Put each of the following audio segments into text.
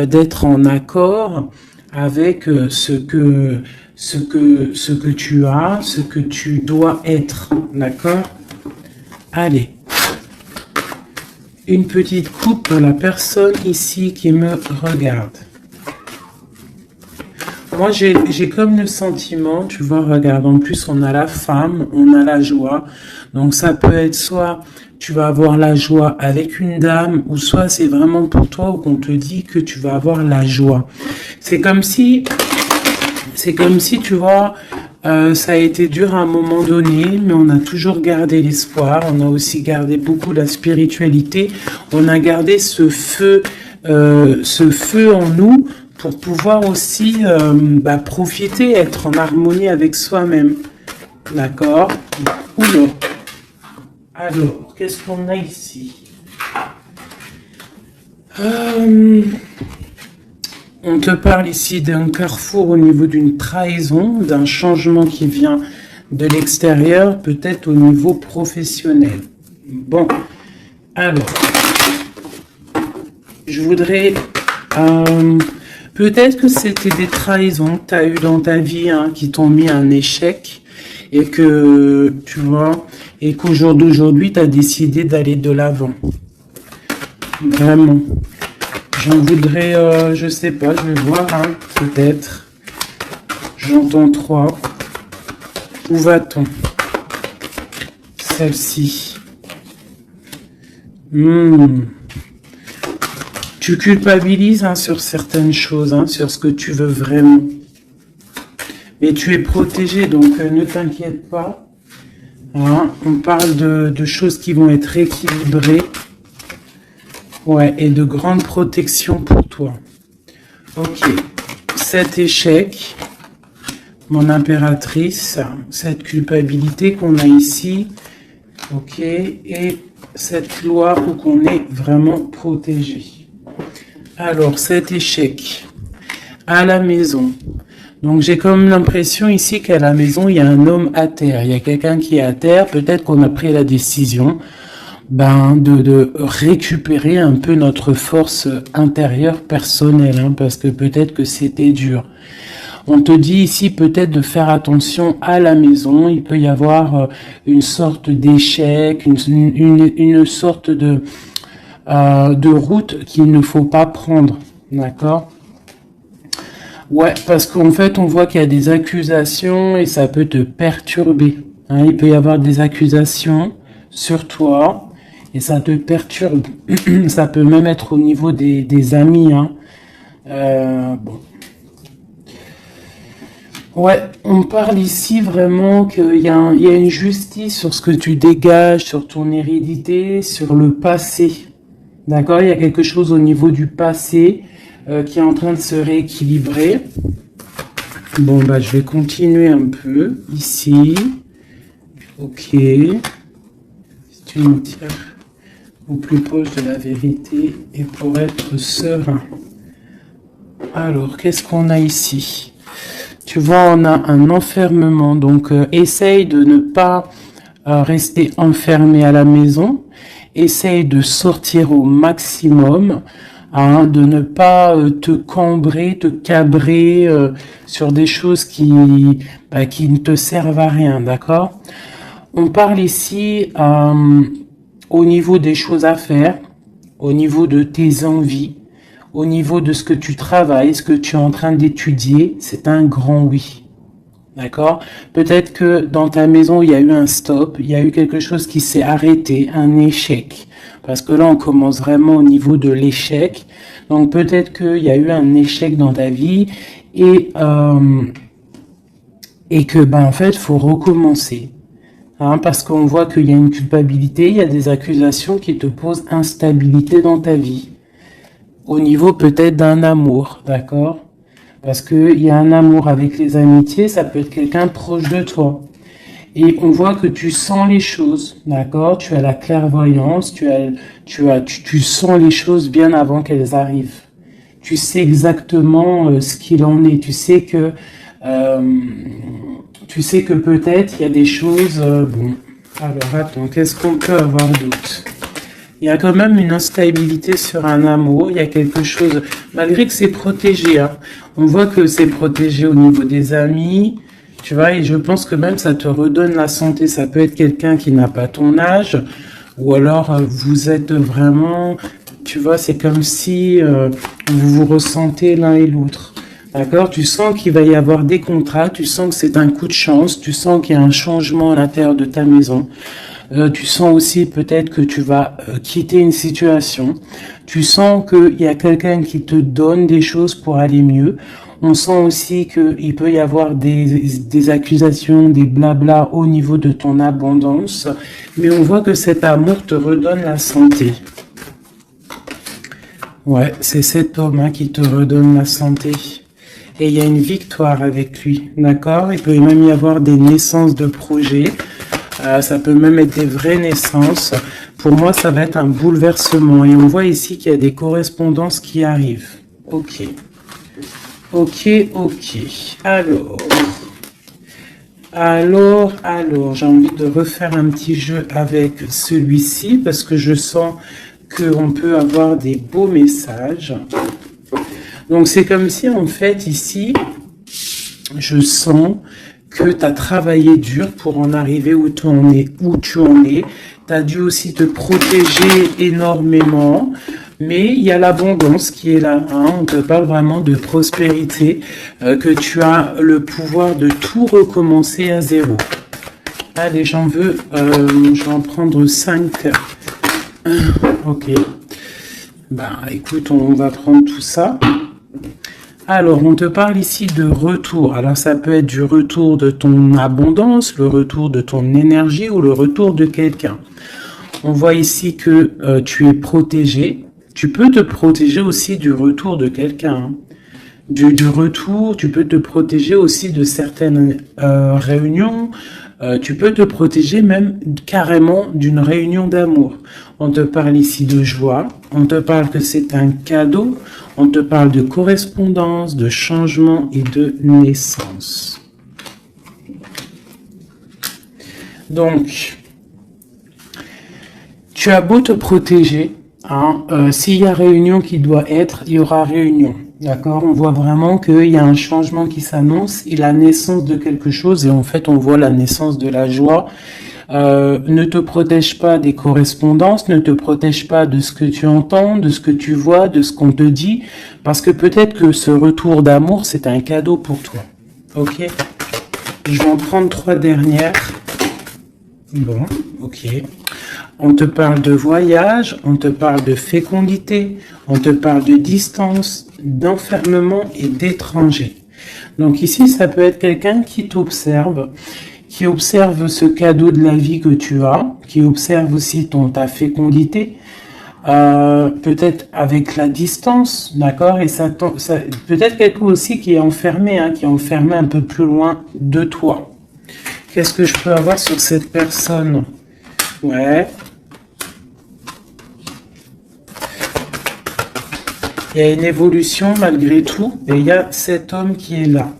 d'être en accord avec ce que tu as, ce que tu dois être, d'accord? Allez, une petite coupe pour la personne ici qui me regarde. Moi, j'ai comme le sentiment, tu vois, regarde, en plus, on a la femme, on a la joie. Donc, ça peut être soit tu vas avoir la joie avec une dame, ou soit c'est vraiment pour toi qu'on te dit que tu vas avoir la joie. C'est comme si, tu vois, ça a été dur à un moment donné, mais on a toujours gardé l'espoir. On a aussi gardé beaucoup la spiritualité. On a gardé ce feu en nous pour pouvoir aussi profiter, être en harmonie avec soi-même. D'accord? Oula. Alors, qu'est-ce qu'on a ici? On te parle ici d'un carrefour au niveau d'une trahison, d'un changement qui vient de l'extérieur, peut-être au niveau professionnel. Bon, alors, je voudrais... peut-être que c'était des trahisons que tu as eues dans ta vie qui t'ont mis un échec et que, tu vois, et qu'au jour d'aujourd'hui, tu as décidé d'aller de l'avant. Vraiment. J'en voudrais, je sais pas, je vais voir, peut-être. J'entends 3. Où va-t-on? Celle-ci. Tu culpabilises sur certaines choses, sur ce que tu veux vraiment. Mais tu es protégé, donc ne t'inquiète pas. On parle de choses qui vont être équilibrées. Ouais, et de grande protection pour toi. Ok. Cet échec, mon impératrice, cette culpabilité qu'on a ici. Ok. Et cette loi où qu'on est vraiment protégé. Alors, cet échec à la maison. Donc, j'ai comme l'impression ici qu'à la maison, il y a un homme à terre. Il y a quelqu'un qui est à terre. Peut-être qu'on a pris la décision de récupérer un peu notre force intérieure personnelle. Parce que peut-être que c'était dur. On te dit ici peut-être de faire attention à la maison. Il peut y avoir une sorte d'échec, une sorte de route qu'il ne faut pas prendre, d'accord? Ouais, parce qu'en fait, on voit qu'il y a des accusations et ça peut te perturber. Il peut y avoir des accusations sur toi et ça te perturbe. Ça peut même être au niveau des amis. Bon. Ouais, on parle ici vraiment qu'il y a une justice sur ce que tu dégages, sur ton hérédité, sur le passé. D'accord, il y a quelque chose au niveau du passé qui est en train de se rééquilibrer. Bon, je vais continuer un peu ici. Ok. Si tu me tires au plus proche de la vérité et pour être serein. Alors, qu'est-ce qu'on a ici? Tu vois, on a un enfermement. Donc, essaye de ne pas rester enfermé à la maison. Essaye de sortir au maximum, de ne pas te cambrer, te cabrer sur des choses qui ne te servent à rien, d'accord? On parle ici au niveau des choses à faire, au niveau de tes envies, au niveau de ce que tu travailles, ce que tu es en train d'étudier, c'est un grand oui. D'accord? Peut-être que dans ta maison, il y a eu un stop, il y a eu quelque chose qui s'est arrêté, un échec. Parce que là, on commence vraiment au niveau de l'échec. Donc peut-être qu'il y a eu un échec dans ta vie et que en fait, faut recommencer. Parce qu'on voit qu'il y a une culpabilité, il y a des accusations qui te posent instabilité dans ta vie. Au niveau peut-être d'un amour, d'accord? Parce qu'il y a un amour avec les amitiés, ça peut être quelqu'un proche de toi. Et on voit que tu sens les choses, d'accord? Tu as la clairvoyance, tu sens les choses bien avant qu'elles arrivent. Tu sais exactement ce qu'il en est. Tu sais que peut-être il y a des choses. Bon, alors attends, qu'est-ce qu'on peut avoir d'autre? Il y a quand même une instabilité sur un amour. Il y a quelque chose, malgré que c'est protégé. Hein. On voit que c'est protégé au niveau des amis. Tu vois, et je pense que même ça te redonne la santé. Ça peut être quelqu'un qui n'a pas ton âge. Ou alors, vous êtes vraiment... Tu vois, c'est comme si vous vous ressentez l'un et l'autre. D'accord? Tu sens qu'il va y avoir des contrats. Tu sens que c'est un coup de chance. Tu sens qu'il y a un changement à l'intérieur de ta maison. Tu sens aussi peut-être que tu vas quitter une situation. Tu sens qu'il y a quelqu'un qui te donne des choses pour aller mieux. On sent aussi qu'il peut y avoir des accusations, des blabla au niveau de ton abondance. Mais on voit que cet amour te redonne la santé. Ouais, c'est cet homme hein, qui te redonne la santé. Et il y a une victoire avec lui, d'accord? Il peut même y avoir des naissances de projets. Ça peut même être des vraies naissances. Pour moi, ça va être un bouleversement. Et on voit ici qu'il y a des correspondances qui arrivent. Ok. Ok, ok. Alors, j'ai envie de refaire un petit jeu avec celui-ci parce que je sens qu'on peut avoir des beaux messages. Donc, c'est comme si, en fait, ici, je sens que tu as travaillé dur pour en arriver où tu en es. Tu as dû aussi te protéger énormément, mais il y a l'abondance qui est là. Hein. On te parle vraiment de prospérité, que tu as le pouvoir de tout recommencer à zéro. Allez, je vais en prendre 5. Ok. Ben, écoute, on va prendre tout ça. Alors, on te parle ici de retour. Alors, ça peut être du retour de ton abondance, le retour de ton énergie ou le retour de quelqu'un. On voit ici que tu es protégé. Tu peux te protéger aussi du retour de quelqu'un. Hein. Du retour, tu peux te protéger aussi de certaines réunions. Tu peux te protéger même carrément d'une réunion d'amour. On te parle ici de joie. On te parle que c'est un cadeau. On te parle de correspondance, de changement et de naissance. Donc, tu as beau te protéger, hein, s'il y a réunion qui doit être, il y aura réunion. D'accord? On voit vraiment qu'il y a un changement qui s'annonce et la naissance de quelque chose. Et en fait, on voit la naissance de la joie. Ne te protège pas des correspondances, ne te protège pas de ce que tu entends, de ce que tu vois, de ce qu'on te dit, parce que peut-être que ce retour d'amour, c'est un cadeau pour toi. Ok? Je vais en prendre 3 dernières. Bon, ok. On te parle de voyage, on te parle de fécondité, on te parle de distance, d'enfermement et d'étranger. Donc ici, ça peut être quelqu'un qui t'observe, qui observe ce cadeau de la vie que tu as, qui observe aussi ta fécondité, peut-être avec la distance, d'accord, et ça peut-être quelqu'un aussi qui est enfermé, hein, qui est enfermé un peu plus loin de toi. Qu'est-ce que je peux avoir sur cette personne? Ouais. Il y a une évolution malgré tout, et il y a cet homme qui est là.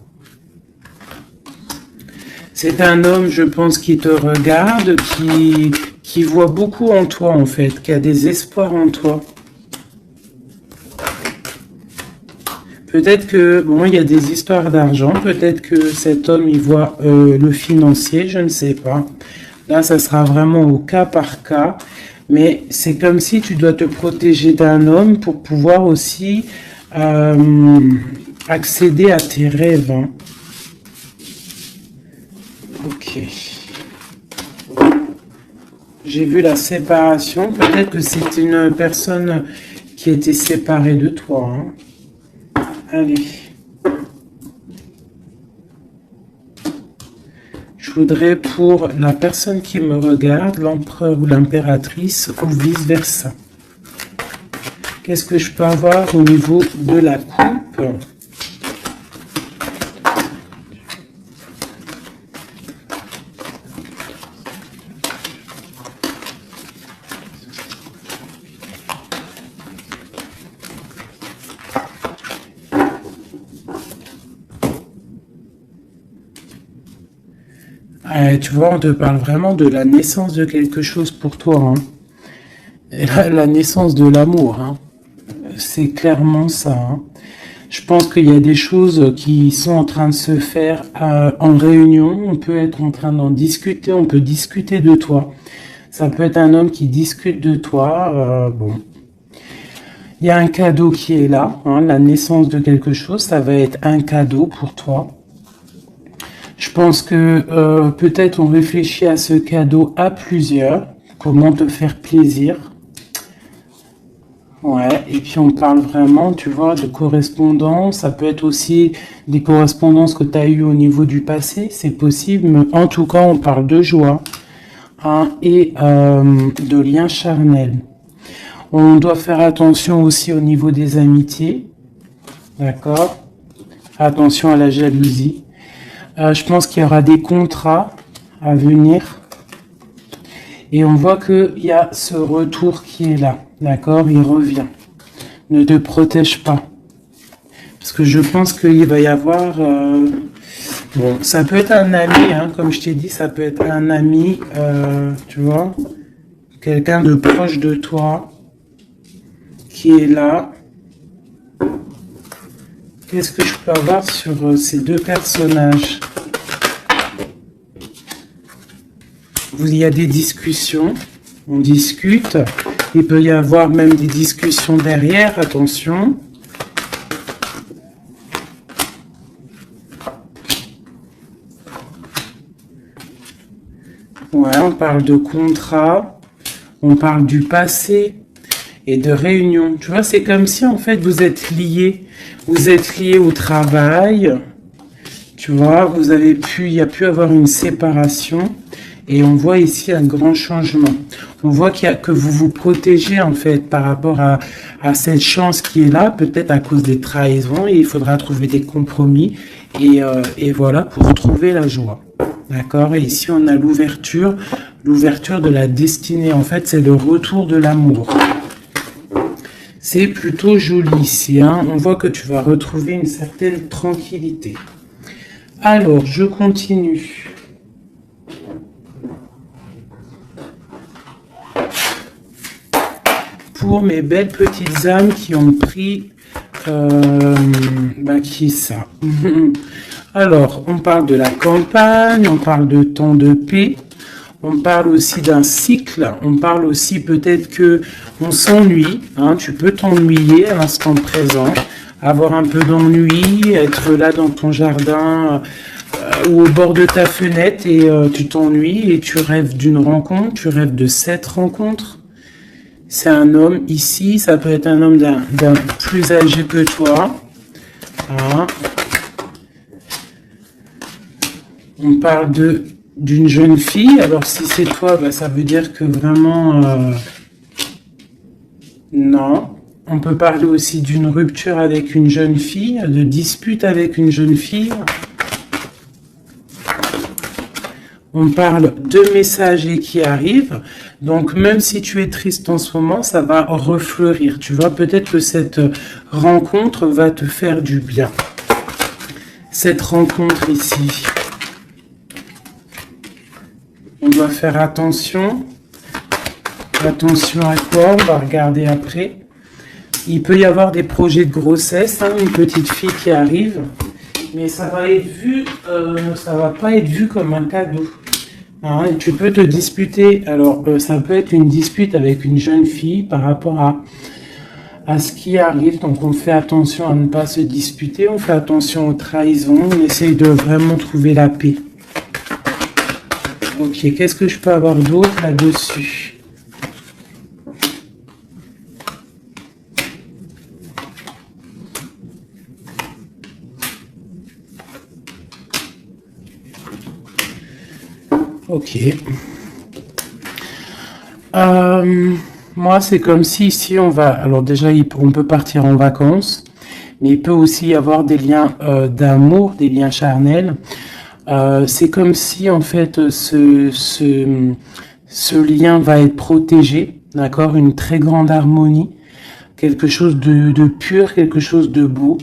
C'est un homme, je pense, qui te regarde, qui voit beaucoup en toi, en fait, qui a des espoirs en toi. Peut-être que, bon, il y a des histoires d'argent, peut-être que cet homme, il voit le financier, je ne sais pas. Là, ça sera vraiment au cas par cas, mais c'est comme si tu dois te protéger d'un homme pour pouvoir aussi accéder à tes rêves. Hein. Ok. J'ai vu la séparation. Peut-être que c'est une personne qui était séparée de toi. Hein. Allez. Je voudrais pour la personne qui me regarde, l'empereur ou l'impératrice, ou vice-versa. Qu'est-ce que je peux avoir au niveau de la coupe ? Tu vois, on te parle vraiment de la naissance de quelque chose pour toi. Hein. la naissance de l'amour, hein. C'est clairement ça, hein. Je pense qu'il y a des choses qui sont en train de se faire en réunion. On peut être en train d'en discuter, on peut discuter de toi. Ça peut être un homme qui discute de toi. Bon, il y a un cadeau qui est là, hein, la naissance de quelque chose, ça va être un cadeau pour toi. Je pense que peut-être on réfléchit à ce cadeau à plusieurs. Comment te faire plaisir. Ouais, et puis on parle vraiment, tu vois, de correspondance. Ça peut être aussi des correspondances que tu as eues au niveau du passé, c'est possible. Mais en tout cas, on parle de joie, hein, et de liens charnels. On doit faire attention aussi au niveau des amitiés. D'accord? Attention à la jalousie. Je pense qu'il y aura des contrats à venir. Et on voit qu'il y a ce retour qui est là. D'accord? Il revient. Ne te protège pas. Parce que je pense qu'il va y avoir... bon, ça peut être un ami, hein, comme je t'ai dit, ça peut être un ami, tu vois, quelqu'un de proche de toi qui est là. Qu'est-ce que je peux avoir sur ces deux personnages? Il y a des discussions, on discute. Il peut y avoir même des discussions derrière, attention. Ouais, on parle de contrat, on parle du passé et de réunion. Tu vois, c'est comme si en fait vous êtes liés. Vous êtes liés au travail. Tu vois, vous avez pu, il y a pu avoir une séparation. Et on voit ici un grand changement. On voit que vous vous protégez en fait par rapport à cette chance qui est là, peut-être à cause des trahisons. Et il faudra trouver des compromis. Et voilà, pour retrouver la joie. D'accord? Et ici, on a l'ouverture de la destinée. En fait, c'est le retour de l'amour. C'est plutôt joli ici, hein. On voit que tu vas retrouver une certaine tranquillité. Alors, je continue. Pour mes belles petites âmes qui ont pris... qui est ça? Alors, on parle de la campagne, on parle de temps de paix, on parle aussi d'un cycle, on parle aussi peut-être que on s'ennuie, hein, tu peux t'ennuyer à l'instant présent, avoir un peu d'ennui, être là dans ton jardin ou au bord de ta fenêtre et tu t'ennuies et tu rêves d'une rencontre, tu rêves de cette rencontre. C'est un homme ici, ça peut être un homme d'un plus âgé que toi. Hein. On parle d'une jeune fille. Alors si c'est toi, bah, ça veut dire que vraiment... non. On peut parler aussi d'une rupture avec une jeune fille, de dispute avec une jeune fille. On parle de messagers qui arrivent. Donc, même si tu es triste en ce moment, ça va refleurir. Tu vois, peut-être que cette rencontre va te faire du bien. Cette rencontre ici. On doit faire attention. Attention à quoi? On va regarder après. Il peut y avoir des projets de grossesse. Hein, une petite fille qui arrive. Mais ça va être vu, ça va pas être vu comme un cadeau. Hein, tu peux te disputer. Alors, ça peut être une dispute avec une jeune fille par rapport à ce qui arrive. Donc, on fait attention à ne pas se disputer. On fait attention aux trahisons. On essaye de vraiment trouver la paix. Ok, qu'est-ce que je peux avoir d'autre là-dessus? Ok. Moi, c'est comme si ici, on va... Alors déjà, on peut partir en vacances, mais il peut aussi y avoir des liens d'amour, des liens charnels. C'est comme si, en fait, ce lien va être protégé, d'accord? Une très grande harmonie, quelque chose de pur, quelque chose de beau.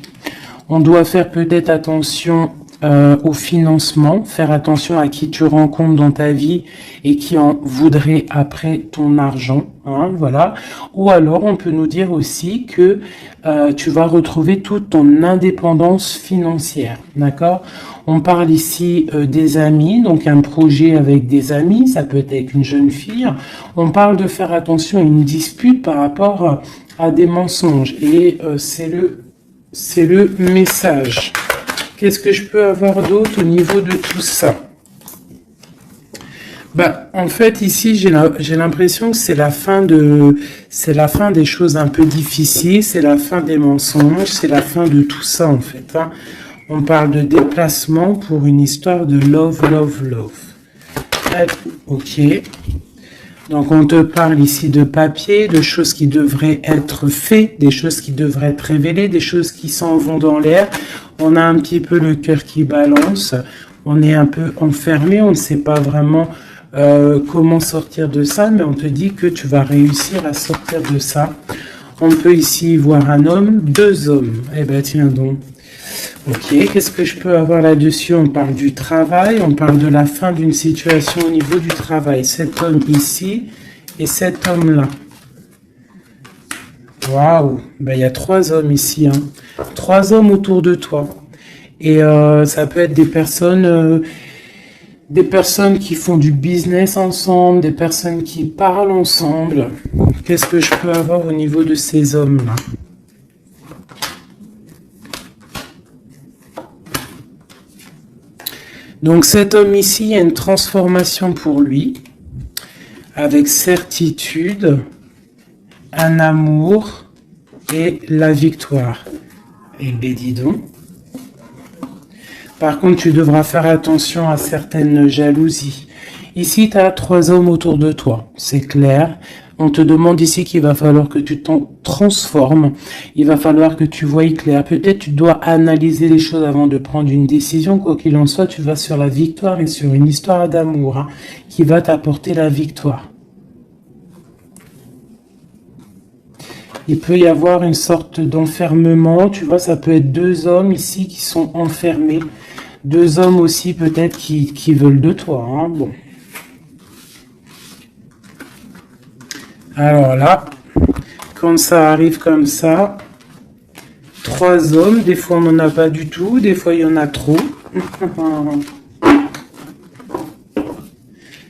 On doit faire peut-être attention au financement, faire attention à qui tu rencontres dans ta vie et qui en voudrait après ton argent, hein, voilà. Ou alors on peut nous dire aussi que tu vas retrouver toute ton indépendance financière, d'accord? On parle ici des amis, donc un projet avec des amis, ça peut être avec une jeune fille. On parle de faire attention à une dispute par rapport à des mensonges et c'est le message. Qu'est-ce que je peux avoir d'autre au niveau de tout ça? Bah, en fait, ici, j'ai l'impression que c'est la fin des choses un peu difficiles, c'est la fin des mensonges, c'est la fin de tout ça, en fait, hein. On parle de déplacement pour une histoire de love, love, love. Ok. Donc, on te parle ici de papier, de choses qui devraient être faites, des choses qui devraient être révélées, des choses qui s'en vont dans l'air. On a un petit peu le cœur qui balance. On est un peu enfermé, on ne sait pas vraiment comment sortir de ça, mais on te dit que tu vas réussir à sortir de ça. On peut ici voir un homme, deux hommes. Eh ben, tiens donc. Ok, qu'est-ce que je peux avoir là-dessus? On parle du travail, on parle de la fin d'une situation au niveau du travail. Cet homme ici et cet homme-là. Waouh, ben, il y a trois hommes ici, hein. Trois hommes autour de toi. Et ça peut être des personnes qui font du business ensemble, des personnes qui parlent ensemble. Qu'est-ce que je peux avoir au niveau de ces hommes-là? Donc cet homme ici, il y a une transformation pour lui, avec certitude, un amour et la victoire. Et ben dis donc. Par contre, tu devras faire attention à certaines jalousies. Ici, tu as trois hommes autour de toi, c'est clair. On te demande ici qu'il va falloir que tu t'en transformes. Il va falloir que tu voies clair. Peut-être tu dois analyser les choses avant de prendre une décision. Quoi qu'il en soit, tu vas sur la victoire et sur une histoire d'amour, hein, qui va t'apporter la victoire. Il peut y avoir une sorte d'enfermement. Tu vois, ça peut être deux hommes ici qui sont enfermés. Deux hommes aussi peut-être qui veulent de toi, hein. Bon. Alors là, quand ça arrive comme ça, trois hommes, des fois on n'en a pas du tout, des fois il y en a trop.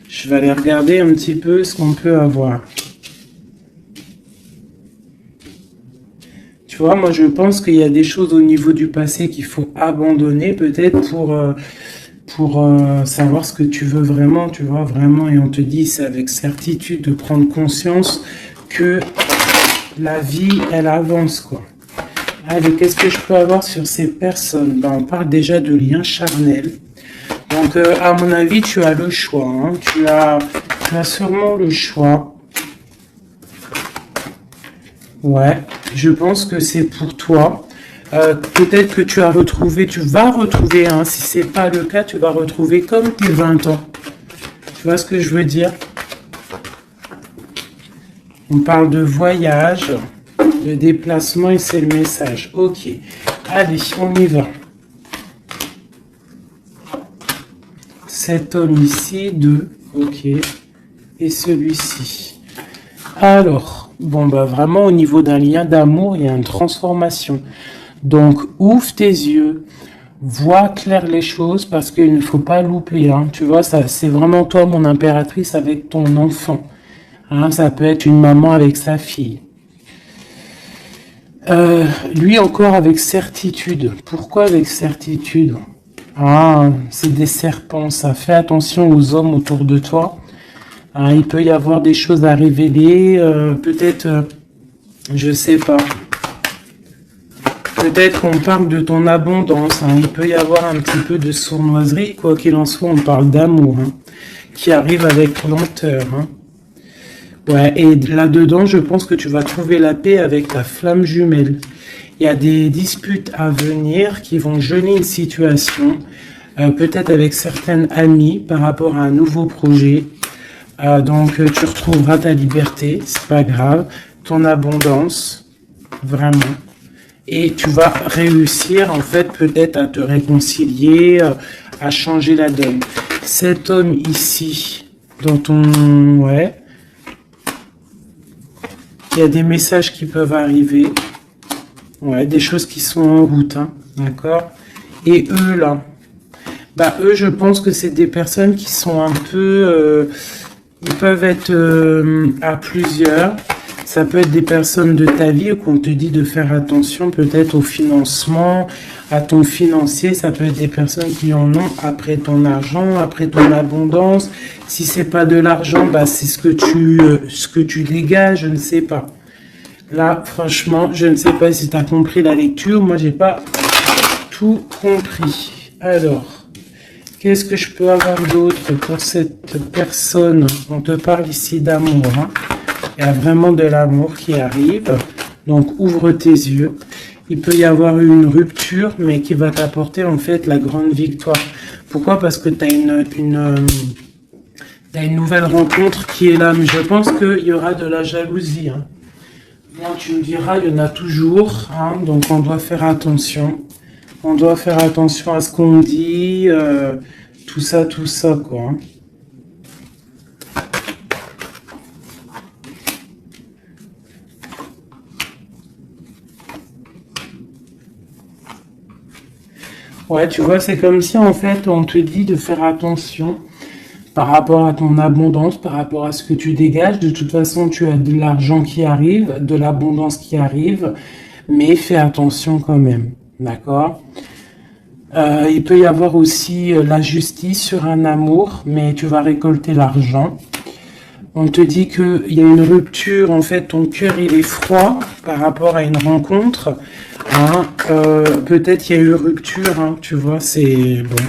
Je vais aller regarder un petit peu ce qu'on peut avoir. Tu vois, moi je pense qu'il y a des choses au niveau du passé qu'il faut abandonner peut-être pour savoir ce que tu veux vraiment, tu vois, vraiment, et on te dit, c'est avec certitude de prendre conscience que la vie, elle avance, quoi. Allez, qu'est-ce que je peux avoir sur ces personnes? Ben, on parle déjà de liens charnels. Donc, à mon avis, tu as le choix, hein. Tu as sûrement le choix. Ouais, je pense que c'est pour toi. Peut-être que tu vas retrouver, hein, si c'est pas le cas, tu vas retrouver comme tes 20 ans. Tu vois ce que je veux dire? On parle de voyage, de déplacement et c'est le message. Ok, allez, on y va. Cet homme ici, 2, ok, et celui-ci. Alors, bon, bah vraiment au niveau d'un lien d'amour, il y a une transformation. Donc, ouvre tes yeux, vois clair les choses parce qu'il ne faut pas louper, hein. Tu vois, ça, c'est vraiment toi, mon impératrice, avec ton enfant. Hein, ça peut être une maman avec sa fille. Lui encore avec certitude. Pourquoi avec certitude? Ah, c'est des serpents, ça. Fais attention aux hommes autour de toi. Ah, il peut y avoir des choses à révéler, peut-être, je sais pas. Peut-être qu'on parle de ton abondance, hein. Il peut y avoir un petit peu de sournoiserie, quoi qu'il en soit, on parle d'amour, hein, qui arrive avec lenteur, hein. Ouais, et là-dedans, je pense que tu vas trouver la paix avec ta flamme jumelle. Il y a des disputes à venir qui vont geler une situation, peut-être avec certaines amies par rapport à un nouveau projet. Donc, tu retrouveras ta liberté, c'est pas grave, ton abondance, vraiment. et tu vas réussir en fait peut-être à te réconcilier, à changer la donne. Cet homme ici, dans ton... Ouais. Il y a des messages qui peuvent arriver. Ouais, des choses qui sont en route, hein, d'accord? Et eux, là, bah eux, je pense que c'est des personnes qui sont un peu... ils peuvent être à plusieurs. Ça peut être des personnes de ta vie qu'on te dit de faire attention peut-être au financement, à ton financier. Ça peut être des personnes qui en ont après ton argent, après ton abondance. Si c'est pas de l'argent, bah c'est ce que tu dégages, je ne sais pas. Là, franchement, je ne sais pas si tu as compris la lecture. Moi, j'ai pas tout compris. Alors, qu'est-ce que je peux avoir d'autre pour cette personne? On te parle ici d'amour, hein. Il y a vraiment de l'amour qui arrive. Donc, ouvre tes yeux. Il peut y avoir une rupture, mais qui va t'apporter en fait la grande victoire. Pourquoi? Parce que tu as une nouvelle rencontre qui est là. Mais je pense qu'il y aura de la jalousie, hein. Moi, tu me diras, il y en a toujours, hein, donc on doit faire attention. On doit faire attention à ce qu'on dit, tout ça, quoi. Ouais, tu vois, c'est comme si en fait on te dit de faire attention par rapport à ton abondance, par rapport à ce que tu dégages. De toute façon, tu as de l'argent qui arrive, de l'abondance qui arrive, mais fais attention quand même, d'accord? Il peut y avoir aussi la justice sur un amour, mais tu vas récolter l'argent. On te dit qu'il y a une rupture, en fait, ton cœur il est froid par rapport à une rencontre. Hein, peut-être il y a eu rupture, hein, tu vois, c'est bon.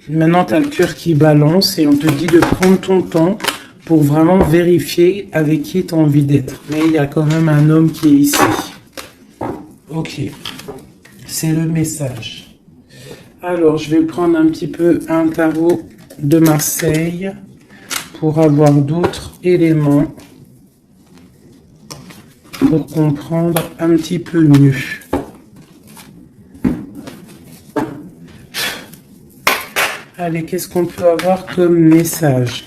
Maintenant, tu as le cœur qui balance et on te dit de prendre ton temps pour vraiment vérifier avec qui tu as envie d'être. Mais il y a quand même un homme qui est ici. Ok, c'est le message. Alors, je vais prendre un petit peu un tarot de Marseille pour avoir d'autres éléments pour comprendre un petit peu mieux. Allez, qu'est-ce qu'on peut avoir comme message?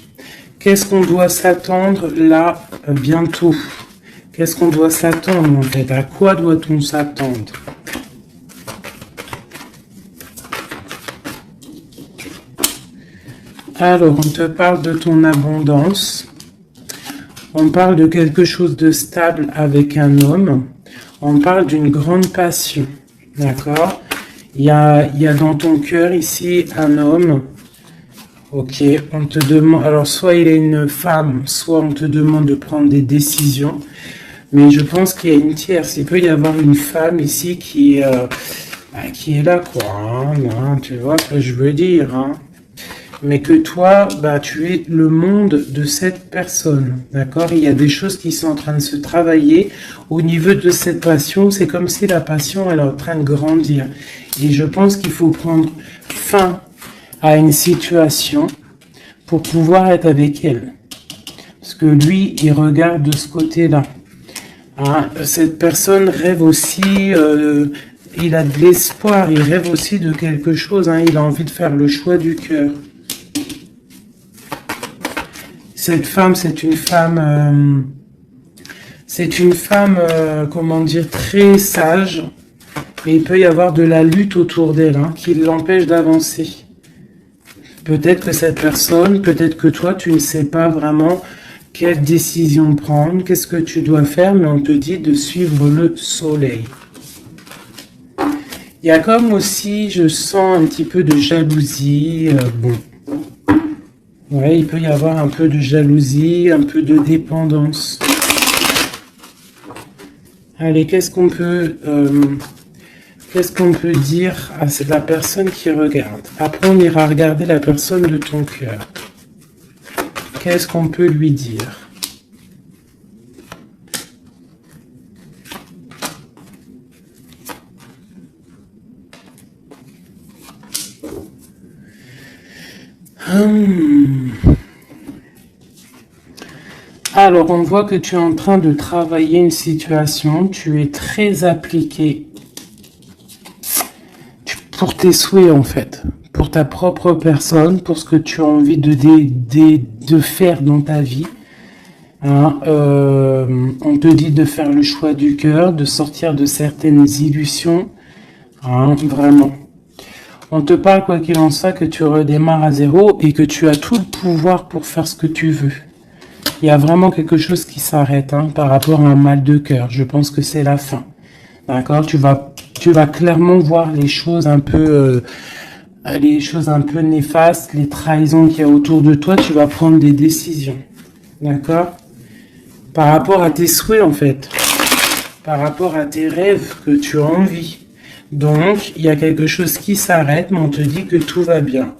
Qu'est-ce qu'on doit s'attendre là bientôt? Qu'est-ce qu'on doit s'attendre en fait? À quoi doit-on s'attendre? Alors, on te parle de ton abondance. On parle de quelque chose de stable avec un homme. On parle d'une grande passion. D'accord? Il y a dans ton cœur ici un homme. Ok, on te demande... Alors, soit il est une femme, soit on te demande de prendre des décisions. Mais je pense qu'il y a une tierce. Il peut y avoir une femme ici qui est là, quoi. Hein, tu vois ce que je veux dire, hein? Mais que toi, tu es le monde de cette personne, d'accord? Il y a des choses qui sont en train de se travailler au niveau de cette passion. C'est comme si la passion, elle est en train de grandir. Et je pense qu'il faut prendre fin à une situation pour pouvoir être avec elle. Parce que lui, il regarde de ce côté-là. Hein? Cette personne rêve aussi... il a de l'espoir, il rêve aussi de quelque chose. Hein? Il a envie de faire le choix du cœur. Cette femme, c'est une femme, comment dire, très sage, mais il peut y avoir de la lutte autour d'elle, hein, qui l'empêche d'avancer. Peut-être que cette personne, peut-être que toi, tu ne sais pas vraiment quelle décision prendre, qu'est-ce que tu dois faire, mais on te dit de suivre le soleil. Il y a comme aussi, je sens un petit peu de jalousie, bon. Ouais, il peut y avoir un peu de jalousie, un peu de dépendance. Allez, qu'est-ce qu'on peut dire à la personne qui regarde? Après, on ira regarder la personne de ton cœur. Qu'est-ce qu'on peut lui dire? Alors, on voit que tu es en train de travailler une situation, tu es très appliqué pour tes souhaits en fait, pour ta propre personne, pour ce que tu as envie de faire dans ta vie. Hein, on te dit de faire le choix du cœur, de sortir de certaines illusions. Hein, vraiment. On te parle, quoi qu'il en soit, que tu redémarres à zéro et que tu as tout le pouvoir pour faire ce que tu veux. Il y a vraiment quelque chose qui s'arrête par rapport à un mal de cœur. Je pense que c'est la fin. D'accord ? Tu vas clairement voir les choses un peu néfastes, les trahisons qu'il y a autour de toi. Tu vas prendre des décisions. D'accord ? Par rapport à tes souhaits, en fait. Par rapport à tes rêves que tu as envie. Donc, il y a quelque chose qui s'arrête, mais on te dit que tout va bien.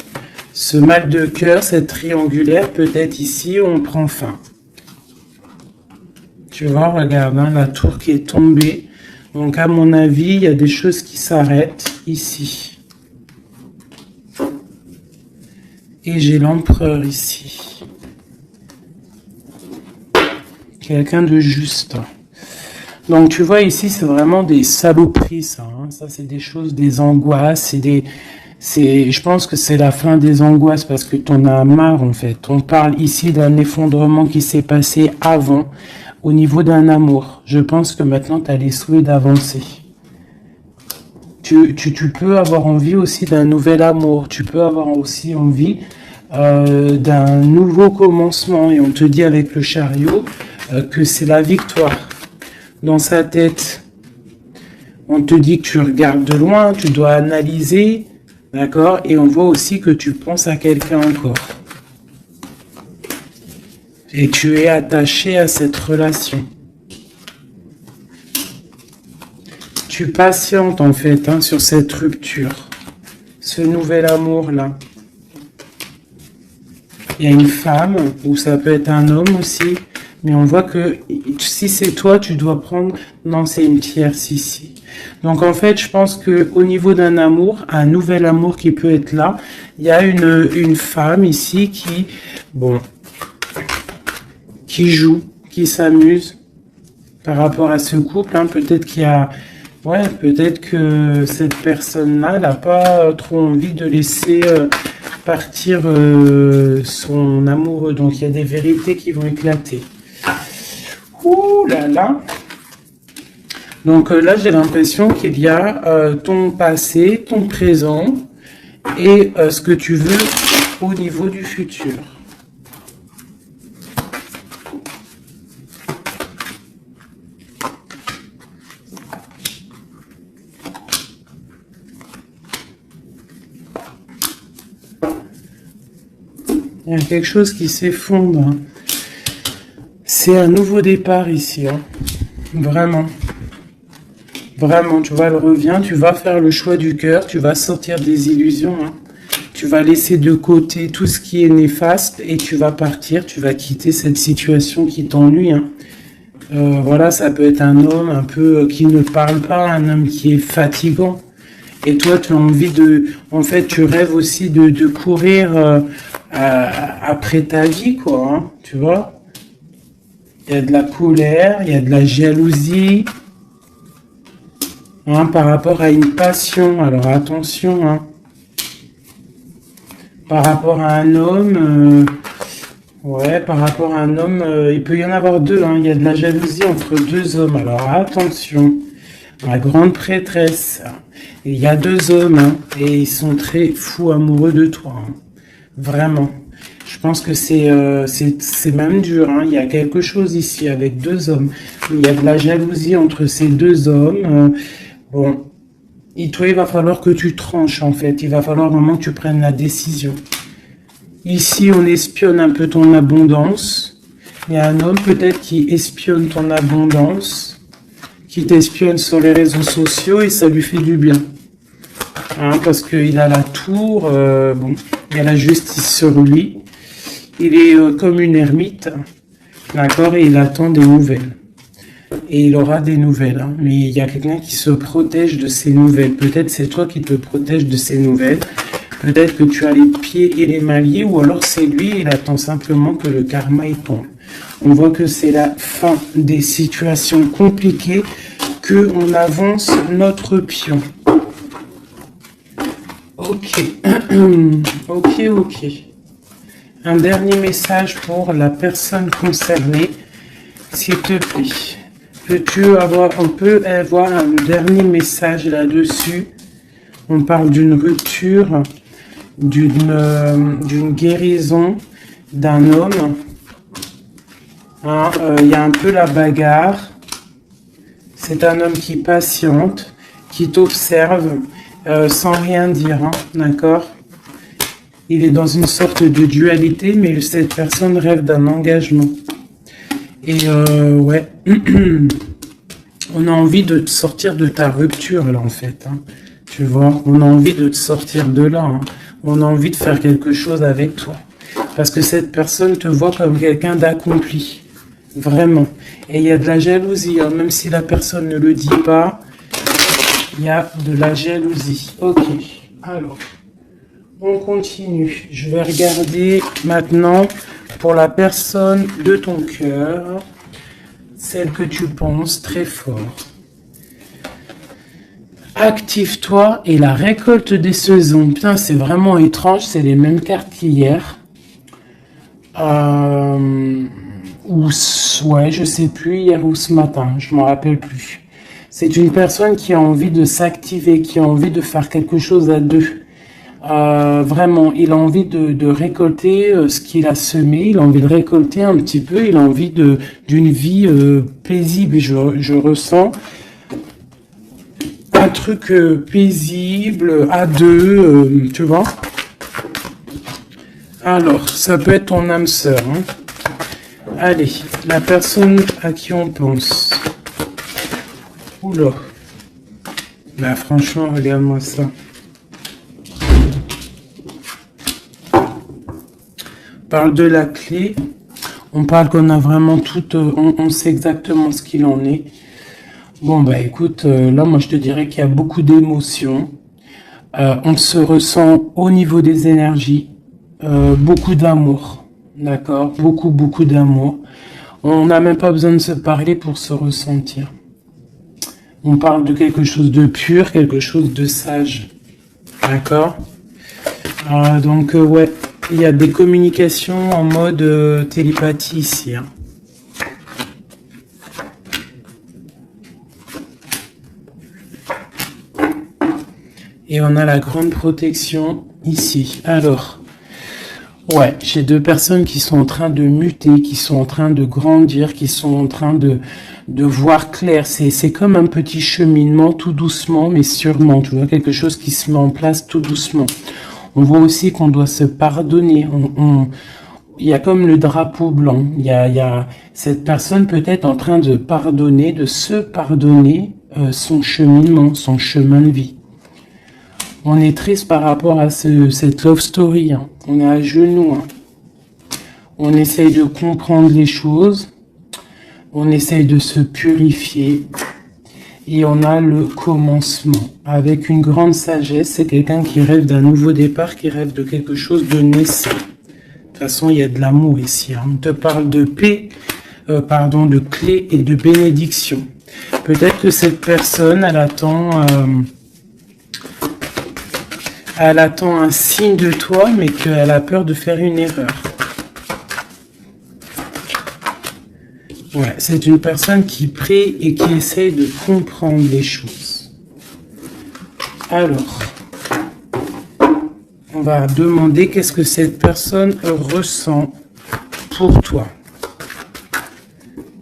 Ce mal de cœur, cette triangulaire, peut-être ici, on prend fin. Tu vois, regarde, la tour qui est tombée. Donc, à mon avis, il y a des choses qui s'arrêtent ici. Et j'ai l'empereur ici. Quelqu'un de juste. Donc, tu vois, ici, c'est vraiment des saloperies, ça. Ça, c'est des choses, des angoisses, je pense que c'est la fin des angoisses parce que t'en as marre, en fait. On parle ici d'un effondrement qui s'est passé avant, au niveau d'un amour. Je pense que maintenant, tu as les souhaits d'avancer. Tu peux avoir envie aussi d'un nouvel amour. Tu peux avoir aussi envie d'un nouveau commencement. Et on te dit avec le chariot que c'est la victoire. Dans sa tête, on te dit que tu regardes de loin, tu dois analyser, d'accord? Et on voit aussi que tu penses à quelqu'un encore. Et tu es attaché à cette relation. Tu patientes en fait sur cette rupture, ce nouvel amour-là. Il y a une femme, ou ça peut être un homme aussi, mais on voit que si c'est toi, tu dois prendre... Non, c'est une tierce ici. Donc en fait, je pense que au niveau d'un amour, un nouvel amour qui peut être là, il y a une femme ici qui joue, qui s'amuse par rapport à ce couple. Peut-être qu'il y a... Ouais, peut-être que cette personne-là n'a pas trop envie de laisser partir son amoureux. Donc il y a des vérités qui vont éclater. Ouh là là. Donc là, j'ai l'impression qu'il y a ton passé, ton présent et ce que tu veux au niveau du futur. Il y a quelque chose qui s'effondre. C'est un nouveau départ ici. Vraiment. Vraiment, tu vois, elle revient. Tu vas faire le choix du cœur. Tu vas sortir des illusions. Tu vas laisser de côté tout ce qui est néfaste et tu vas partir. Tu vas quitter cette situation qui t'ennuie. Voilà, ça peut être un homme un peu qui ne parle pas, un homme qui est fatigant. Et toi, tu as envie de... En fait, tu rêves aussi de courir après ta vie, quoi. Tu vois ? Il y a de la colère, il y a de la jalousie. Par rapport à une passion. Alors, attention. Par rapport à un homme... par rapport à un homme, il peut y en avoir deux. Il y a de la jalousie entre deux hommes. Alors, attention. La grande prêtresse. Il y a deux hommes, et ils sont très fous amoureux de toi. Vraiment. Je pense que c'est même dur. Il y a quelque chose ici avec deux hommes. Il y a de la jalousie entre ces deux hommes. Toi, il va falloir que tu tranches, en fait. Il va falloir vraiment que tu prennes la décision. Ici, on espionne un peu ton abondance. Il y a un homme peut-être qui espionne ton abondance, qui t'espionne sur les réseaux sociaux et ça lui fait du bien. Parce qu'il a la tour, il y a la justice sur lui. Il est comme une ermite, d'accord, et il attend des nouvelles. Et il aura des nouvelles, mais il y a quelqu'un qui se protège de ces nouvelles. Peut-être c'est toi qui te protèges de ces nouvelles. Peut-être que tu as les pieds et les mains liés, ou alors c'est lui, il attend simplement que le karma y tombe. On voit que c'est la fin des situations compliquées, qu'on avance notre pion. Ok. Ok. Un dernier message pour la personne concernée, s'il te plaît. On peut avoir un dernier message là-dessus. On parle d'une rupture, d'une guérison d'un homme. Il y a un peu la bagarre. C'est un homme qui patiente, qui t'observe sans rien dire, hein, d'accord? Il est dans une sorte de dualité, mais cette personne rêve d'un engagement. Et ouais, on a envie de te sortir de ta rupture là en fait, hein. Tu vois, on a envie de te sortir de là, hein. On a envie de faire quelque chose avec toi. Parce que cette personne te voit comme quelqu'un d'accompli. Vraiment. Et il y a de la jalousie, hein. Même si la personne ne le dit pas, il y a de la jalousie. Ok, alors, on continue. Je vais regarder maintenant pour la personne de ton cœur, celle que tu penses très fort. Active-toi et la récolte des saisons. Putain, c'est vraiment étrange, c'est les mêmes cartes qu'hier. Ouais, je sais plus, hier ou ce matin, je m'en rappelle plus. C'est une personne qui a envie de s'activer, qui a envie de faire quelque chose à deux. Vraiment, il a envie de récolter ce qu'il a semé, il a envie de récolter un petit peu, il a envie d'une vie paisible. Je ressens un truc paisible, à deux, tu vois. Alors, ça peut être ton âme sœur, hein. Allez, la personne à qui on pense. Oula. Là, franchement, regarde-moi ça. On parle de la clé. On parle qu'on a vraiment tout... on sait exactement ce qu'il en est. Bon, bah écoute, là, moi, je te dirais qu'il y a beaucoup d'émotions. On se ressent au niveau des énergies. Beaucoup d'amour. D'accord? Beaucoup d'amour. On n'a même pas besoin de se parler pour se ressentir. On parle de quelque chose de pur, quelque chose de sage. D'accord? Donc, ouais, il y a des communications en mode télépathie ici, hein. Et on a la grande protection ici. Alors, ouais, j'ai deux personnes qui sont en train de muter, qui sont en train de grandir, qui sont en train de voir clair. C'est comme un petit cheminement, tout doucement, mais sûrement. Tu vois, quelque chose qui se met en place tout doucement. On voit aussi qu'on doit se pardonner. Il y a comme le drapeau blanc. Il y a cette personne peut-être en train de pardonner, de se pardonner son cheminement, son chemin de vie. On est triste par rapport à cette love story, hein. On est à genoux, hein. On essaye de comprendre les choses. On essaye de se purifier. Et on a le commencement. Avec une grande sagesse, c'est quelqu'un qui rêve d'un nouveau départ, qui rêve de quelque chose de naissant. De toute façon, il y a de l'amour ici, hein. On te parle de paix, de clé et de bénédiction. Peut-être que cette personne, elle attend un signe de toi, mais qu'elle a peur de faire une erreur. Ouais, c'est une personne qui prie et qui essaie de comprendre les choses. Alors, on va demander qu'est-ce que cette personne ressent pour toi.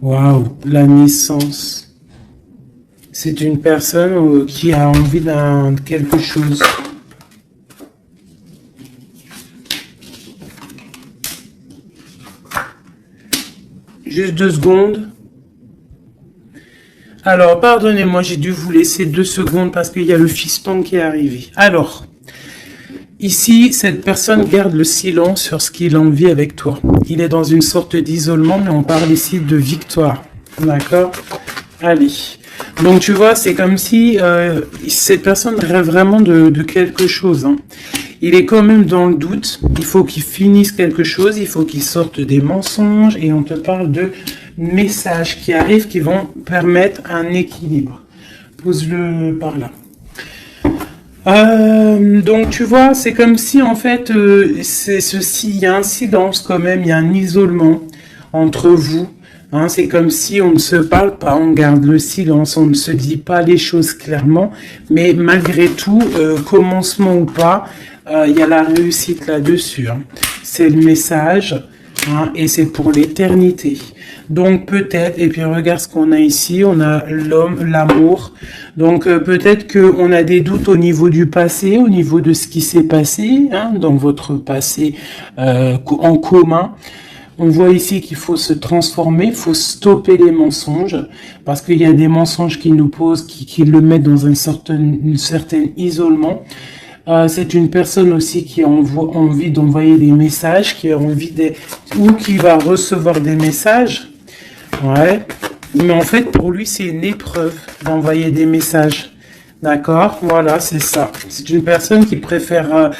Waouh, la naissance. C'est une personne qui a envie d'un quelque chose. Juste 2 secondes. Alors, pardonnez-moi, j'ai dû vous laisser 2 secondes parce qu'il y a le fiston qui est arrivé. Alors, ici, cette personne garde le silence sur ce qu'il a envie avec toi. Il est dans une sorte d'isolement, mais on parle ici de victoire. D'accord? Allez. Donc, tu vois, c'est comme si cette personne rêve vraiment de quelque chose, hein. Il est quand même dans le doute, il faut qu'il finisse quelque chose, il faut qu'il sorte des mensonges, et on te parle de messages qui arrivent qui vont permettre un équilibre. Pose-le par là. Donc tu vois, c'est comme si en fait, c'est ceci, il y a un silence quand même, il y a un isolement entre vous. Hein, c'est comme si on ne se parle pas, on garde le silence, on ne se dit pas les choses clairement, mais malgré tout, commencement ou pas, il y a la réussite là-dessus. Hein. C'est le message, hein, et c'est pour l'éternité. Donc peut-être, et puis regarde ce qu'on a ici, on a l'homme, l'amour. Donc peut-être qu'on a des doutes au niveau du passé, au niveau de ce qui s'est passé, hein, dans votre passé en commun. On voit ici qu'il faut se transformer, il faut stopper les mensonges, parce qu'il y a des mensonges qui nous posent, qui le mettent dans un certain isolement. C'est une personne aussi qui a envie d'envoyer des messages, qui a envie ou qui va recevoir des messages. Ouais. Mais en fait, pour lui, c'est une épreuve d'envoyer des messages. D'accord, voilà, c'est ça. C'est une personne qui préférera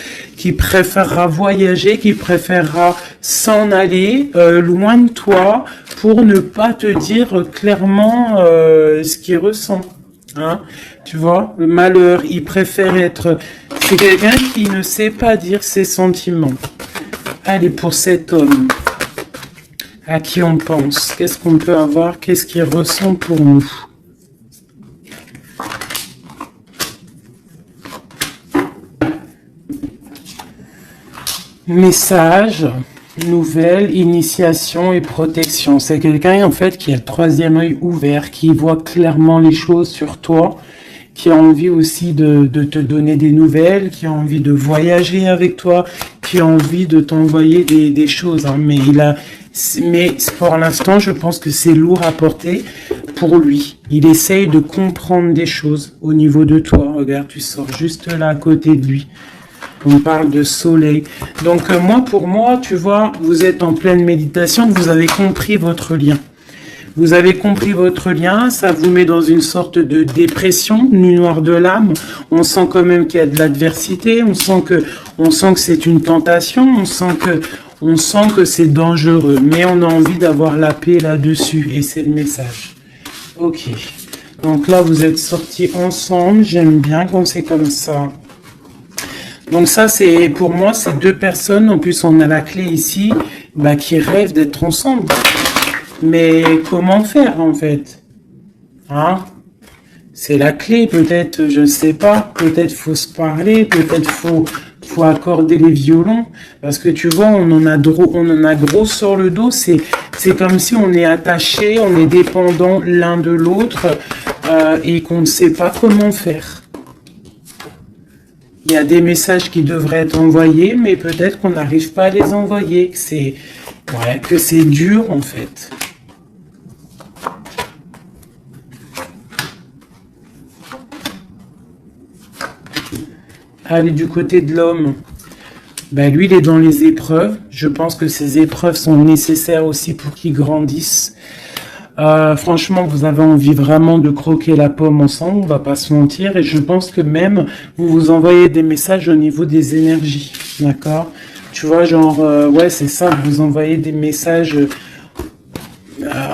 voyager, qui préférera s'en aller loin de toi pour ne pas te dire clairement ce qu'il ressent. Hein, tu vois, le malheur, il préfère être... C'est quelqu'un qui ne sait pas dire ses sentiments. Allez, pour cet homme, à qui on pense, qu'est-ce qu'on peut avoir, qu'est-ce qu'il ressent pour nous? Message, nouvelle, initiation et protection. C'est quelqu'un en fait qui a le troisième œil ouvert, qui voit clairement les choses sur toi, qui a envie aussi de te donner des nouvelles, qui a envie de voyager avec toi, qui a envie de t'envoyer des choses. Hein. Mais pour l'instant, je pense que c'est lourd à porter pour lui. Il essaye de comprendre des choses au niveau de toi. Regarde, tu sors juste là à côté de lui. On parle de soleil. Donc pour moi, tu vois, vous êtes en pleine méditation, vous avez compris votre lien. Vous avez compris votre lien, ça vous met dans une sorte de dépression, nuit noire de l'âme. On sent quand même qu'il y a de l'adversité, on sent que c'est une tentation, on sent que c'est dangereux, mais on a envie d'avoir la paix là-dessus, et c'est le message. Ok. Donc là, vous êtes sortis ensemble, j'aime bien quand c'est comme ça. Donc ça, c'est pour moi, c'est deux personnes, en plus on a la clé ici, qui rêvent d'être ensemble. Mais comment faire en fait? Hein? C'est la clé, peut-être, je ne sais pas, peut-être faut se parler, peut-être faut accorder les violons, parce que tu vois, on en a gros sur le dos, c'est comme si on est attaché, on est dépendant l'un de l'autre, et qu'on ne sait pas comment faire. Il y a des messages qui devraient être envoyés, mais peut-être qu'on n'arrive pas à les envoyer, que c'est dur en fait. Allez, du côté de l'homme, lui il est dans les épreuves. Je pense que ces épreuves sont nécessaires aussi pour qu'il grandisse. Franchement, vous avez envie vraiment de croquer la pomme ensemble, on va pas se mentir, et je pense que même vous vous envoyez des messages au niveau des énergies, d'accord? Tu vois, genre, ouais, c'est ça, vous envoyez des messages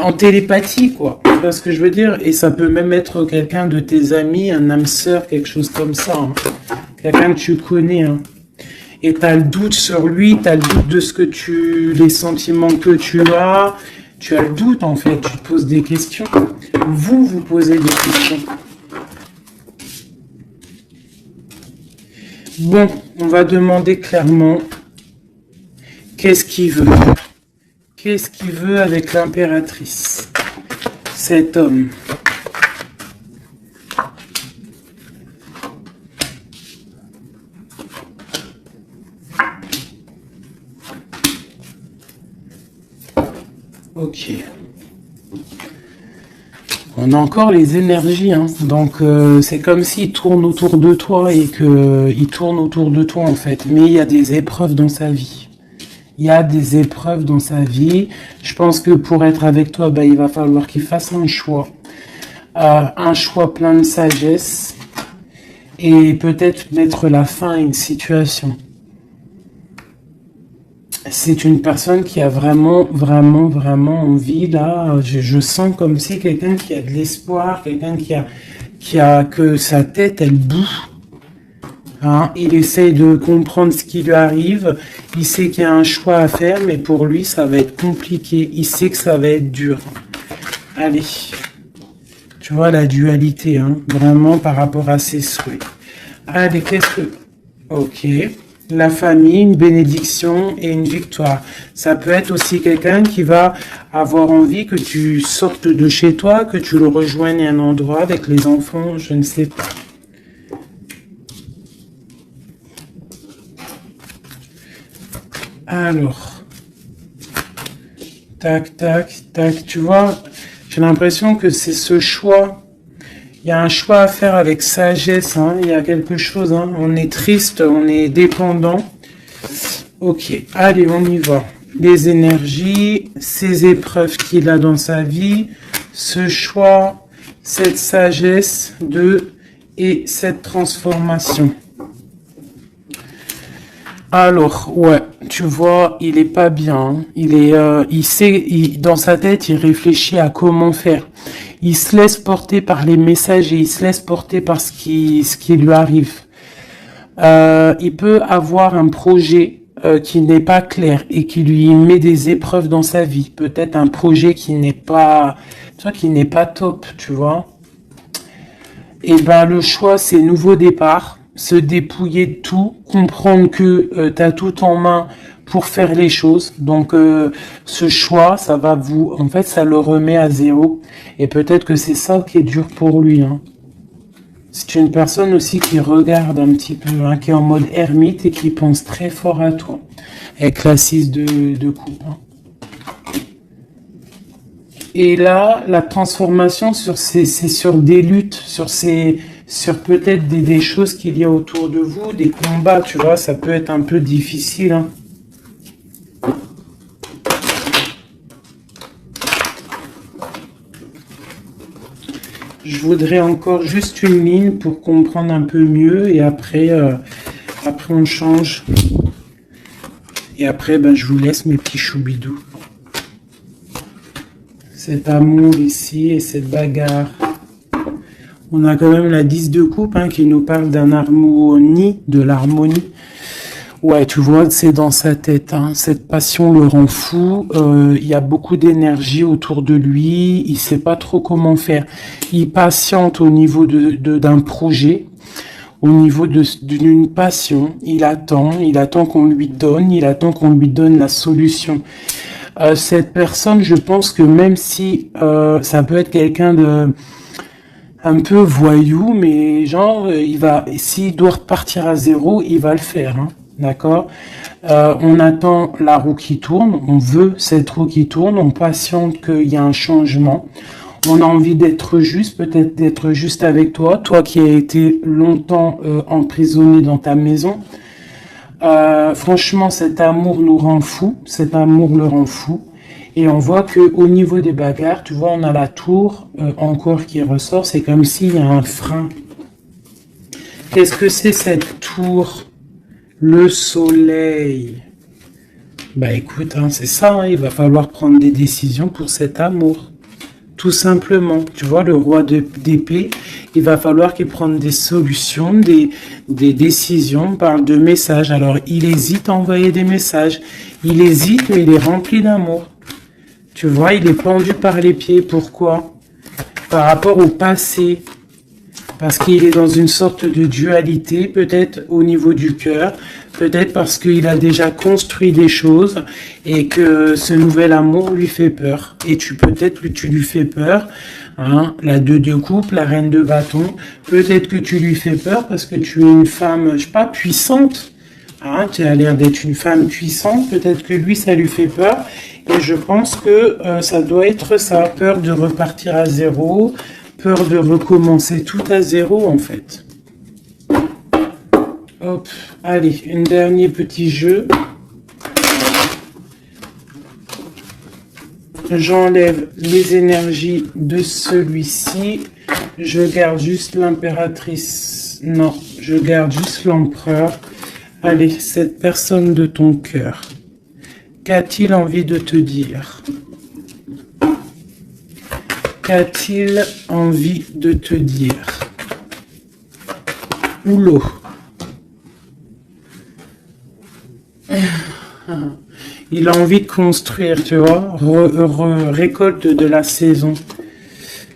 en télépathie, quoi. Tu vois ce que je veux dire? Et ça peut même être quelqu'un de tes amis, un âme sœur, quelque chose comme ça, hein. Quelqu'un que tu connais, hein. Et tu as le doute sur lui, tu as le doute de les sentiments que tu as. Tu as le doute, en fait, tu te poses des questions. Vous posez des questions. Bon, on va demander clairement qu'est-ce qu'il veut. Qu'est-ce qu'il veut avec l'impératrice, cet homme? Ok. On a encore les énergies, hein. Donc c'est comme s'il tourne autour de toi et il tourne autour de toi en fait. Mais il y a des épreuves dans sa vie. Il y a des épreuves dans sa vie. Je pense que pour être avec toi, il va falloir qu'il fasse un choix plein de sagesse et peut-être mettre la fin à une situation. C'est une personne qui a vraiment, vraiment, vraiment envie, là, je sens comme si quelqu'un qui a de l'espoir, quelqu'un que sa tête, elle boue. Hein, il essaye de comprendre ce qui lui arrive. Il sait qu'il y a un choix à faire, mais pour lui, ça va être compliqué. Il sait que ça va être dur. Allez. Tu vois la dualité, hein, vraiment par rapport à ses souhaits. Allez, qu'est-ce que... Ok. La famille, une bénédiction et une victoire. Ça peut être aussi quelqu'un qui va avoir envie que tu sortes de chez toi, que tu le rejoignes à un endroit avec les enfants, je ne sais pas. Alors, tac, tac, tac, tu vois, j'ai l'impression que c'est ce choix. Il y a un choix à faire avec sagesse, hein. Il y a quelque chose, hein. On est triste, on est dépendant. Ok, allez, on y va. Les énergies, ces épreuves qu'il a dans sa vie, ce choix, cette sagesse et cette transformation. Alors, ouais, tu vois, il est pas bien. Hein. Il sait, dans sa tête, il réfléchit à comment faire. Il se laisse porter par les messages et il se laisse porter par ce qui lui arrive. Il peut avoir un projet qui n'est pas clair et qui lui met des épreuves dans sa vie. Peut-être un projet qui n'est pas, qui n'est pas top, tu vois. Et ben, le choix, c'est nouveau départ. Se dépouiller de tout, comprendre que tu as tout en main pour faire les choses. Donc ce choix, ça va en fait, ça le remet à zéro. Et peut-être que c'est ça qui est dur pour lui. Hein. C'est une personne aussi qui regarde un petit peu, hein, qui est en mode ermite et qui pense très fort à toi. Avec la 6 de coupe. Hein. Et là, la transformation c'est sur des luttes, sur peut-être des choses qu'il y a autour de vous, des combats, tu vois, ça peut être un peu difficile. Hein. Je voudrais encore juste une ligne pour comprendre un peu mieux et après on change. Et après, ben, je vous laisse mes petits choubidous. Cet amour ici et cette bagarre. On a quand même la 10 de coupe hein, qui nous parle d'un harmonie, de l'harmonie. Ouais, tu vois, c'est dans sa tête. Hein. Cette passion le rend fou. Il y a beaucoup d'énergie autour de lui. Il sait pas trop comment faire. Il patiente au niveau d'un projet, au niveau d'une passion. Il attend qu'on lui donne la solution. Cette personne, je pense que même si ça peut être quelqu'un de un peu voyou, mais genre, s'il doit repartir à zéro, il va le faire, hein, d'accord. On attend la roue qui tourne, on veut cette roue qui tourne, on patiente qu'il y a un changement. On a envie d'être juste, peut-être d'être juste avec toi, toi qui as été longtemps emprisonné dans ta maison. Franchement, cet amour nous rend fou, cet amour le rend fou. Et on voit que au niveau des bagarres, tu vois, on a la tour encore qui ressort. C'est comme s'il y a un frein. Qu'est-ce que c'est cette tour? Le soleil. Bah écoute, hein, c'est ça. Hein, il va falloir prendre des décisions pour cet amour. Tout simplement. Tu vois, le roi d'épée, il va falloir qu'il prenne des solutions, des décisions. On parle de messages. Alors, il hésite à envoyer des messages. Il hésite, mais il est rempli d'amour. Tu vois, il est pendu par les pieds. Pourquoi? Par rapport au passé. Parce qu'il est dans une sorte de dualité, peut-être au niveau du cœur, peut-être parce qu'il a déjà construit des choses et que ce nouvel amour lui fait peur. Et peut-être que tu lui fais peur, hein, la 2 de coupe, la reine de bâton, peut-être que tu lui fais peur parce que tu es une femme, je sais pas, puissante. Hein, tu as l'air d'être une femme puissante, peut-être que lui, ça lui fait peur. Et je pense que ça doit être ça, peur de repartir à zéro, peur de recommencer tout à zéro, en fait. Hop, allez, un dernier petit jeu. J'enlève les énergies de celui-ci. Je garde juste l'impératrice. Non, je garde juste l'empereur. Allez, cette personne de ton cœur. Qu'a-t-il envie de te dire? Qu'a-t-il envie de te dire? Oulot. Il a envie de construire, tu vois, récolte de la saison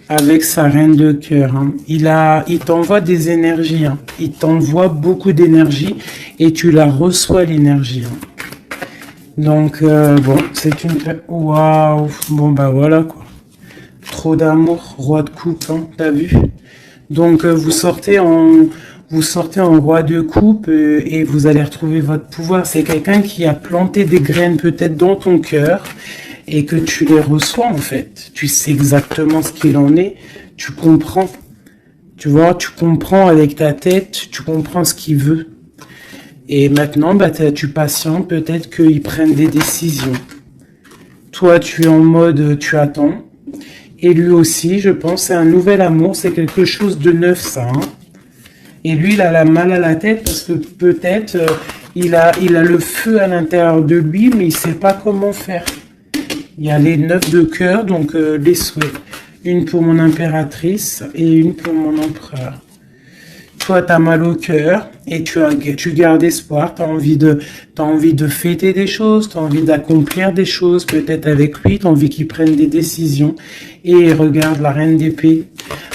avec sa reine de cœur. Hein. Il t'envoie des énergies, hein. Il t'envoie beaucoup d'énergie et tu la reçois l'énergie. Hein. Donc, bon, c'est une... Waouh. Bon, bah voilà, quoi. Trop d'amour, roi de coupe, hein, t'as vu? Donc, vous sortez en roi de coupe et vous allez retrouver votre pouvoir. C'est quelqu'un qui a planté des graines peut-être dans ton cœur et que tu les reçois, en fait. Tu sais exactement ce qu'il en est. Tu comprends. Tu vois, tu comprends avec ta tête, tu comprends ce qu'il veut. Et maintenant, bah, tu patientes, peut-être qu'ils prennent des décisions. Toi, tu es en mode, tu attends. Et lui aussi, je pense, c'est un nouvel amour, c'est quelque chose de neuf, ça. Hein. Et lui, il a la mal à la tête parce que peut-être, il a le feu à l'intérieur de lui, mais il sait pas comment faire. Il y a les 9 de cœur, donc les souhaits. Une pour mon impératrice et une pour mon empereur. Toi, tu as mal au cœur et tu gardes espoir, tu as envie de fêter des choses, tu as envie d'accomplir des choses, peut-être avec lui, tu as envie qu'il prenne des décisions. Et regarde la reine d'épée.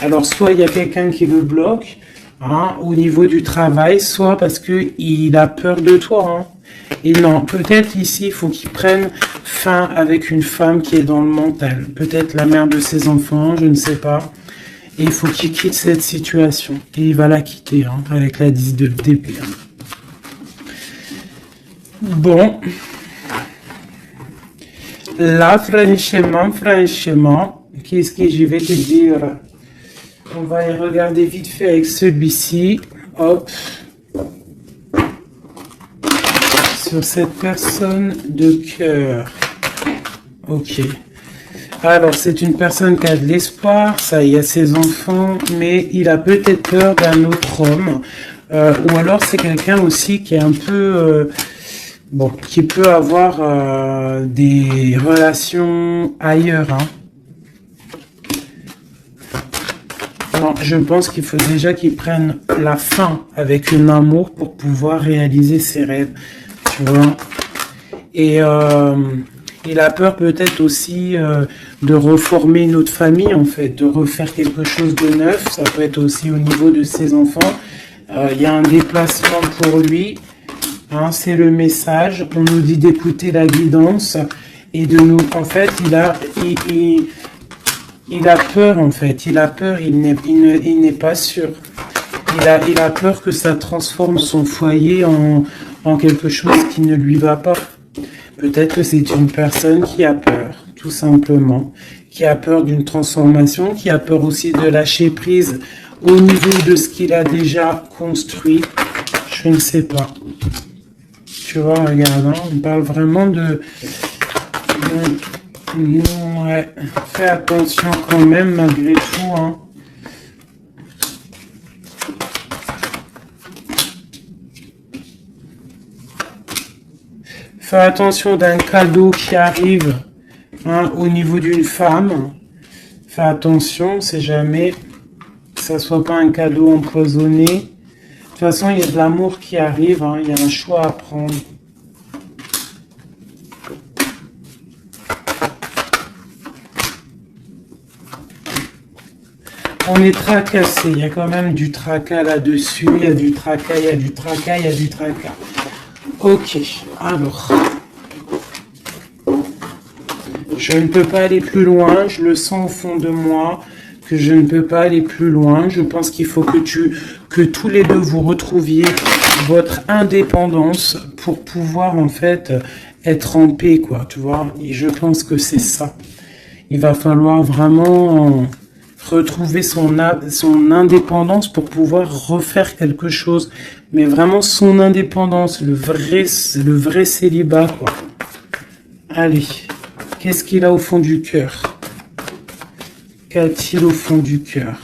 Alors, soit il y a quelqu'un qui le bloque hein, au niveau du travail, soit parce qu'il a peur de toi. Hein. Et non, peut-être ici, il faut qu'il prenne fin avec une femme qui est dans le mental. Peut-être la mère de ses enfants, je ne sais pas. Et il faut qu'il quitte cette situation. Et il va la quitter, hein, avec la 10 d'épée. Hein. Bon. Là, franchement, qu'est-ce que je vais te dire? On va y regarder vite fait avec celui-ci. Hop. Sur cette personne de cœur. Ok. Alors, c'est une personne qui a de l'espoir, ça, il y a ses enfants, mais il a peut-être peur d'un autre homme. Ou alors, c'est quelqu'un aussi qui est un peu... bon, qui peut avoir des relations ailleurs. Hein. Non, je pense qu'il faut déjà qu'il prenne la fin avec un amour pour pouvoir réaliser ses rêves. Tu vois. Et... il a peur peut-être aussi de reformer une autre famille, en fait, de refaire quelque chose de neuf. Ça peut être aussi au niveau de ses enfants. Il y a un déplacement pour lui. Hein, c'est le message. On nous dit d'écouter la guidance et de nous... En fait, il a peur, en fait. Il a peur, il n'est pas sûr. Il a peur que ça transforme son foyer en quelque chose qui ne lui va pas. Peut-être que c'est une personne qui a peur, tout simplement, qui a peur d'une transformation, qui a peur aussi de lâcher prise au niveau de ce qu'il a déjà construit. Je ne sais pas. Tu vois, regarde, hein, on parle vraiment de... Ouais, fais attention quand même, malgré tout, hein. Fais attention d'un cadeau qui arrive hein, au niveau d'une femme. Fais attention, c'est jamais que ça soit pas un cadeau empoisonné. De toute façon, il y a de l'amour qui arrive, hein, il y a un choix à prendre. On est tracassé, il y a quand même du tracas là-dessus, il y a du tracas, il y a du tracas, il y a du tracas. Ok, alors, je ne peux pas aller plus loin, je le sens au fond de moi, que je ne peux pas aller plus loin. Je pense qu'il faut que tous les deux vous retrouviez votre indépendance pour pouvoir en fait être en paix, quoi, tu vois. Et je pense que c'est ça. Il va falloir vraiment retrouver son indépendance pour pouvoir refaire quelque chose. Mais vraiment son indépendance, le vrai célibat, quoi. Allez, qu'est-ce qu'il a au fond du cœur? Qu'a-t-il au fond du cœur?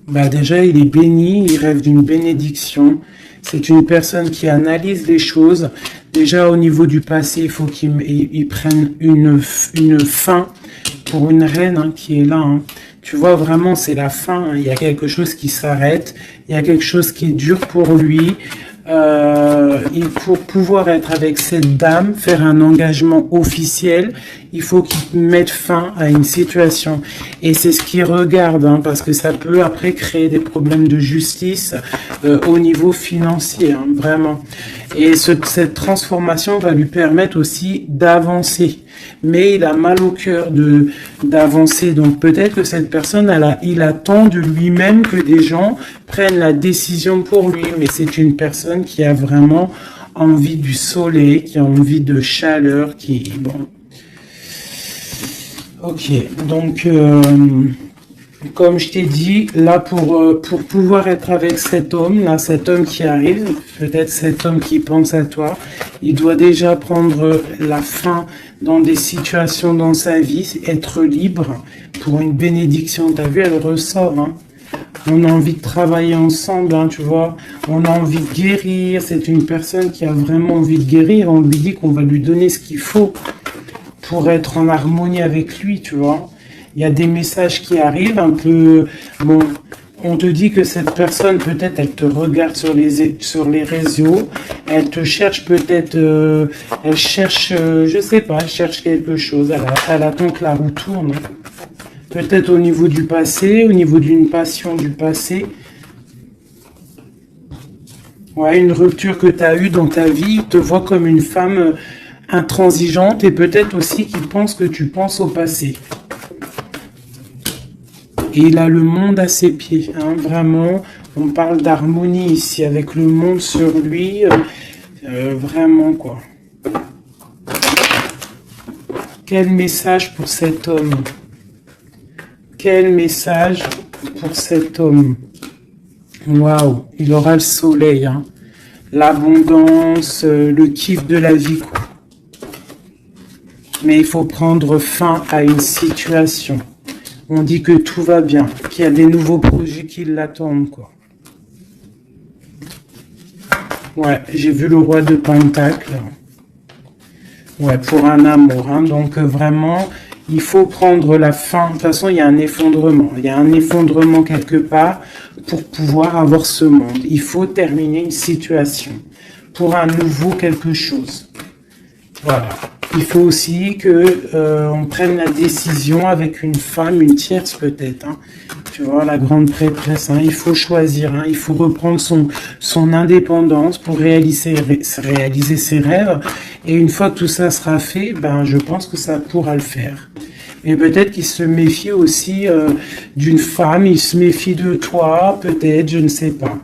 Bah déjà, il est béni, il rêve d'une bénédiction. C'est une personne qui analyse les choses. Déjà, au niveau du passé, il faut qu'il prenne une fin pour une reine hein, qui est là. Hein. Tu vois, vraiment, c'est la fin. Hein. Il y a quelque chose qui s'arrête. Il y a quelque chose qui est dur pour lui. Pour pouvoir être avec cette dame, faire un engagement officiel, il faut qu'il mette fin à une situation. Et c'est ce qu'il regarde, hein, parce que ça peut après créer des problèmes de justice au niveau financier, hein, vraiment. Et cette transformation va lui permettre aussi d'avancer. Mais il a mal au cœur d'avancer. Donc peut-être que cette personne, il attend de lui-même que des gens prennent la décision pour lui. Mais c'est une personne qui a vraiment envie du soleil, qui a envie de chaleur, qui... Bon. Ok, donc... comme je t'ai dit, là pour pouvoir être avec cet homme, là, cet homme qui arrive, peut-être cet homme qui pense à toi, il doit déjà prendre la fin dans des situations dans sa vie, être libre pour une bénédiction. T'as vu, elle ressort, hein. On a envie de travailler ensemble, hein, tu vois. On a envie de guérir. C'est une personne qui a vraiment envie de guérir. On lui dit qu'on va lui donner ce qu'il faut pour être en harmonie avec lui, tu vois. Il y a des messages qui arrivent un peu... Bon, on te dit que cette personne, peut-être, elle te regarde sur les réseaux, elle te cherche peut-être... elle cherche, je sais pas, elle cherche quelque chose. Elle attend que la roue tourne. Peut-être au niveau du passé, au niveau d'une passion du passé. Ouais, une rupture que tu as eue dans ta vie, te voit comme une femme intransigeante et peut-être aussi qu'il pense que tu penses au passé. Et il a le monde à ses pieds, hein, vraiment. On parle d'harmonie ici, avec le monde sur lui. Vraiment, quoi. Quel message pour cet homme? Quel message pour cet homme? Waouh, il aura le soleil, hein. L'abondance, le kiff de la vie, quoi. Mais il faut prendre fin à une situation. On dit que tout va bien, qu'il y a des nouveaux projets qui l'attendent, quoi. Ouais, j'ai vu le roi de Pentacle. Ouais, pour un amour, hein. Donc vraiment, il faut prendre la fin. De toute façon, il y a un effondrement. Il y a un effondrement quelque part pour pouvoir avoir ce monde. Il faut terminer une situation pour un nouveau quelque chose. Voilà. Il faut aussi que on prenne la décision avec une femme, une tierce peut-être. Hein. Tu vois, la grande prêtresse. Hein. Il faut choisir. Hein. Il faut reprendre son indépendance pour réaliser ses rêves. Et une fois que tout ça sera fait, ben je pense que ça pourra le faire. Et peut-être qu'il se méfie aussi d'une femme. Il se méfie de toi, peut-être, je ne sais pas.